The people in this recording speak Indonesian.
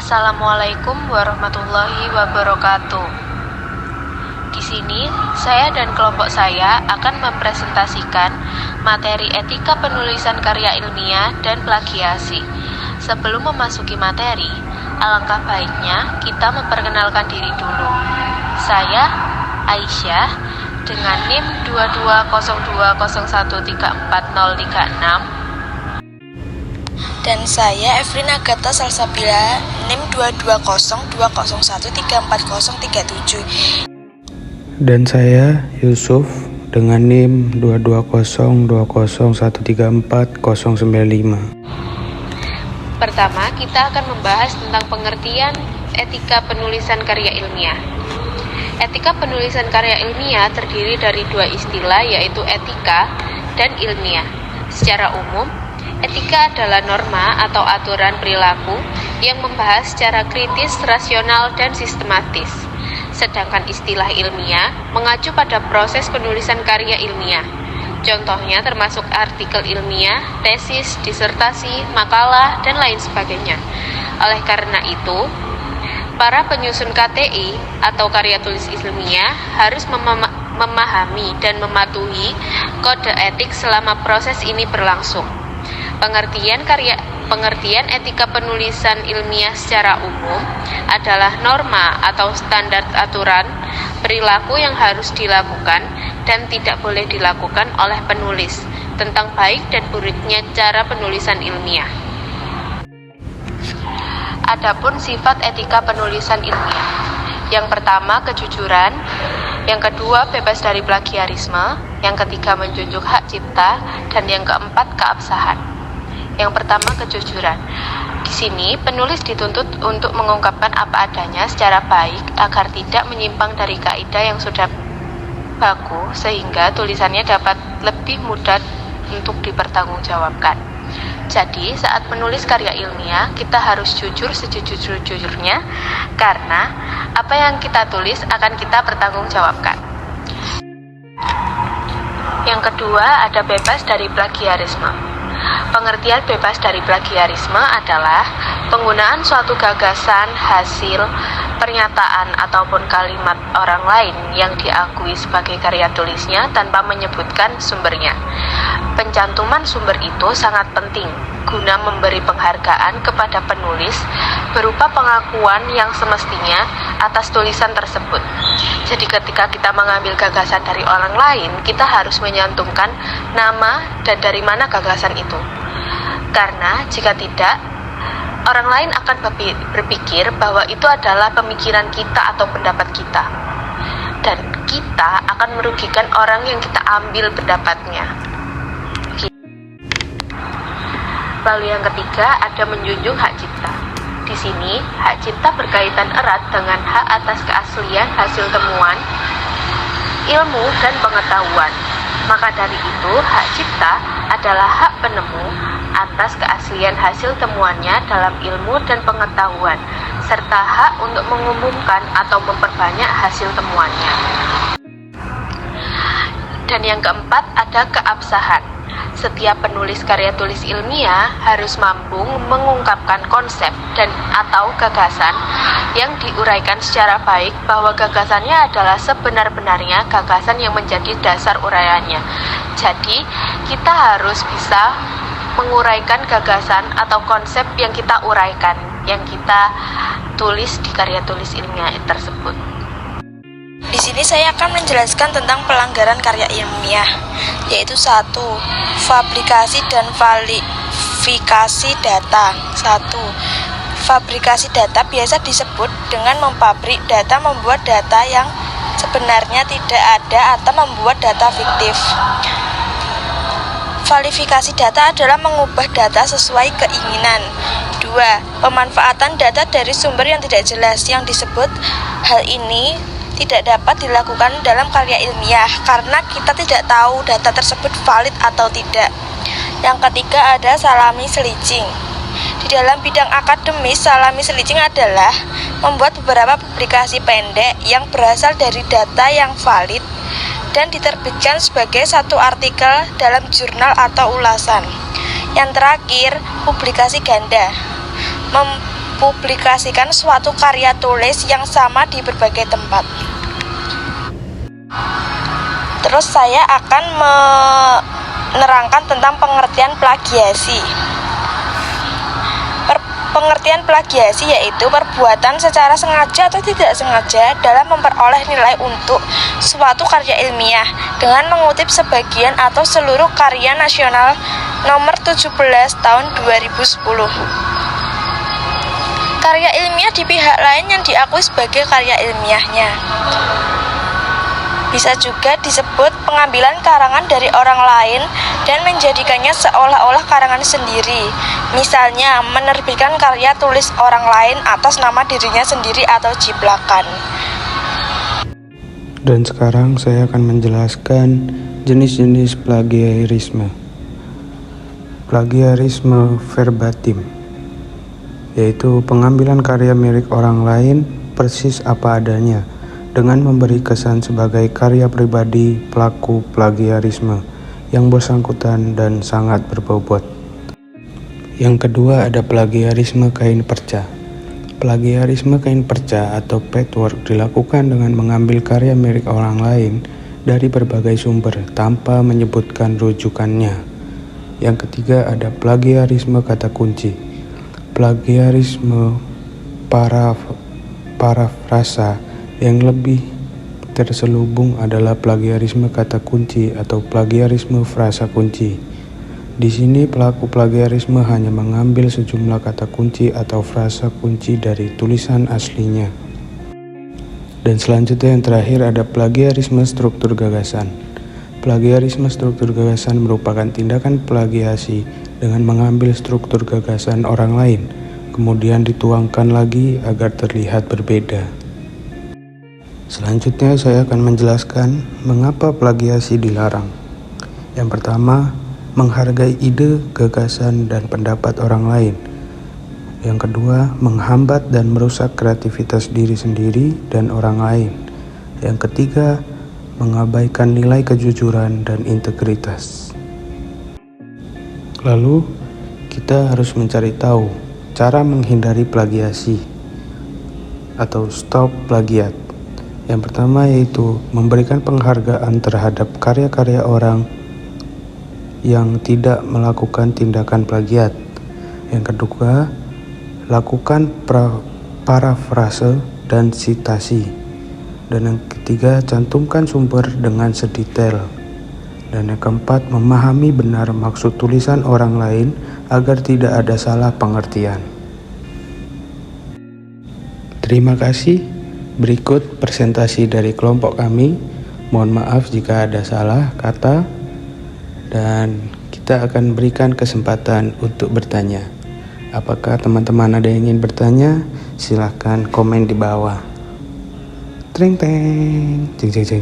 Assalamualaikum warahmatullahi wabarakatuh. Di sini, saya dan kelompok saya akan mempresentasikan materi etika penulisan karya ilmiah dan plagiasi. Sebelum memasuki materi, alangkah baiknya kita memperkenalkan diri dulu. Saya, Aisyah, dengan NIM 220201344036. Dan saya Efrin Agatha Salsabila, NIM 220201344037. Dan saya Yusuf dengan NIM 220201344095. Pertama, kita akan membahas tentang pengertian etika penulisan karya ilmiah. Etika penulisan karya ilmiah terdiri dari dua istilah, yaitu etika dan ilmiah. Secara umum, etika adalah norma atau aturan perilaku yang membahas secara kritis, rasional, dan sistematis. Sedangkan istilah ilmiah mengacu pada proses penulisan karya ilmiah. Contohnya termasuk artikel ilmiah, tesis, disertasi, makalah, dan lain sebagainya. Oleh karena itu, para penyusun KTI atau karya tulis ilmiah harus memahami dan mematuhi kode etik selama proses ini berlangsung. Pengertian etika penulisan ilmiah secara umum adalah norma atau standar aturan perilaku yang harus dilakukan dan tidak boleh dilakukan oleh penulis tentang baik dan buruknya cara penulisan ilmiah. Adapun sifat etika penulisan ilmiah. Yang pertama, kejujuran. Yang kedua, bebas dari plagiarisme. Yang ketiga, menjunjung hak cipta. Dan yang keempat, keabsahan. Yang pertama, kejujuran. Di sini, penulis dituntut untuk mengungkapkan apa adanya secara baik agar tidak menyimpang dari kaidah yang sudah baku, sehingga tulisannya dapat lebih mudah untuk dipertanggungjawabkan. Jadi, saat menulis karya ilmiah, kita harus jujur sejujur-jujurnya, karena apa yang kita tulis akan kita pertanggungjawabkan. Yang kedua, ada bebas dari plagiarisme. Pengertian bebas dari plagiarisme adalah penggunaan suatu gagasan, hasil, pernyataan, ataupun kalimat orang lain yang diakui sebagai karya tulisnya tanpa menyebutkan sumbernya. Pencantuman sumber itu sangat penting guna memberi penghargaan kepada penulis berupa pengakuan yang semestinya atas tulisan tersebut. Jadi ketika kita mengambil gagasan dari orang lain, kita harus menyantumkan nama dan dari mana gagasan itu. Karena jika tidak, orang lain akan berpikir bahwa itu adalah pemikiran kita atau pendapat kita. Dan kita akan merugikan orang yang kita ambil pendapatnya. Lalu yang ketiga, ada menjunjung hak cipta. Di sini, hak cipta berkaitan erat dengan hak atas keaslian hasil temuan, ilmu, dan pengetahuan. Maka dari itu, hak cipta adalah hak penemu atas keaslian hasil temuannya dalam ilmu dan pengetahuan, serta hak untuk mengumumkan atau memperbanyak hasil temuannya. Dan yang keempat, ada keabsahan. Setiap penulis karya tulis ilmiah harus mampu mengungkapkan konsep dan atau gagasan yang diuraikan secara baik, bahwa gagasannya adalah sebenar-benarnya gagasan yang menjadi dasar uraiannya. Jadi, kita harus bisa menguraikan gagasan atau konsep yang kita uraikan, yang kita tulis di karya tulis ilmiah tersebut. Di sini saya akan menjelaskan tentang pelanggaran karya ilmiah, yaitu 1. Fabrikasi dan verifikasi data. 1. Fabrikasi data biasa disebut dengan mempabrik data, membuat data yang sebenarnya tidak ada, atau membuat data fiktif. Verifikasi data adalah mengubah data sesuai keinginan. 2. Pemanfaatan data dari sumber yang tidak jelas. Yang disebut hal ini tidak dapat dilakukan dalam karya ilmiah karena kita tidak tahu data tersebut valid atau tidak. Yang ketiga, ada salami selicing. Di dalam bidang akademis, salami selicing adalah membuat beberapa publikasi pendek yang berasal dari data yang valid dan diterbitkan sebagai satu artikel dalam jurnal atau ulasan. Yang terakhir, publikasi ganda. mempublikasikan suatu karya tulis yang sama di berbagai tempat. Terus saya akan menerangkan tentang pengertian plagiasi. Pengertian plagiasi yaitu perbuatan secara sengaja atau tidak sengaja dalam memperoleh nilai untuk suatu karya ilmiah dengan mengutip sebagian atau seluruh karya nasional nomor 17 tahun 2010. Karya ilmiah di pihak lain yang diakui sebagai karya ilmiahnya. Bisa juga disebut pengambilan karangan dari orang lain dan menjadikannya seolah-olah karangan sendiri. Misalnya, menerbitkan karya tulis orang lain atas nama dirinya sendiri atau jiplakan. Dan sekarang saya akan menjelaskan jenis-jenis plagiarisme. Plagiarisme verbatim, yaitu pengambilan karya milik orang lain persis apa adanya, dengan memberi kesan sebagai karya pribadi pelaku plagiarisme yang bersangkutan dan sangat berbobot. Yang kedua ada plagiarisme kain perca. Plagiarisme kain perca atau patchwork dilakukan dengan mengambil karya milik orang lain dari berbagai sumber tanpa menyebutkan rujukannya. Yang ketiga ada plagiarisme kata kunci. Plagiarisme parafrasa yang lebih terselubung adalah plagiarisme kata kunci atau plagiarisme frasa kunci. Di sini pelaku plagiarisme hanya mengambil sejumlah kata kunci atau frasa kunci dari tulisan aslinya. Dan selanjutnya yang terakhir ada plagiarisme struktur gagasan. Plagiarisme struktur gagasan merupakan tindakan plagiasi dengan mengambil struktur gagasan orang lain, kemudian dituangkan lagi agar terlihat berbeda. Selanjutnya saya akan menjelaskan mengapa plagiasi dilarang. Yang pertama, menghargai ide, gagasan, dan pendapat orang lain. Yang kedua, menghambat dan merusak kreativitas diri sendiri dan orang lain. Yang ketiga, mengabaikan nilai kejujuran dan integritas. Lalu, kita harus mencari tahu cara menghindari plagiasi atau stop plagiat. Yang pertama yaitu memberikan penghargaan terhadap karya-karya orang yang tidak melakukan tindakan plagiat. Yang kedua, lakukan parafrase dan sitasi. Dan yang ketiga, cantumkan sumber dengan sedetail. Dan yang keempat, memahami benar maksud tulisan orang lain agar tidak ada salah pengertian. Terima kasih. Berikut presentasi dari kelompok kami. Mohon maaf jika ada salah kata, dan kita akan berikan kesempatan untuk bertanya. Apakah teman-teman ada yang ingin bertanya? Silahkan komen di bawah. Tring teng, jeng jeng jeng.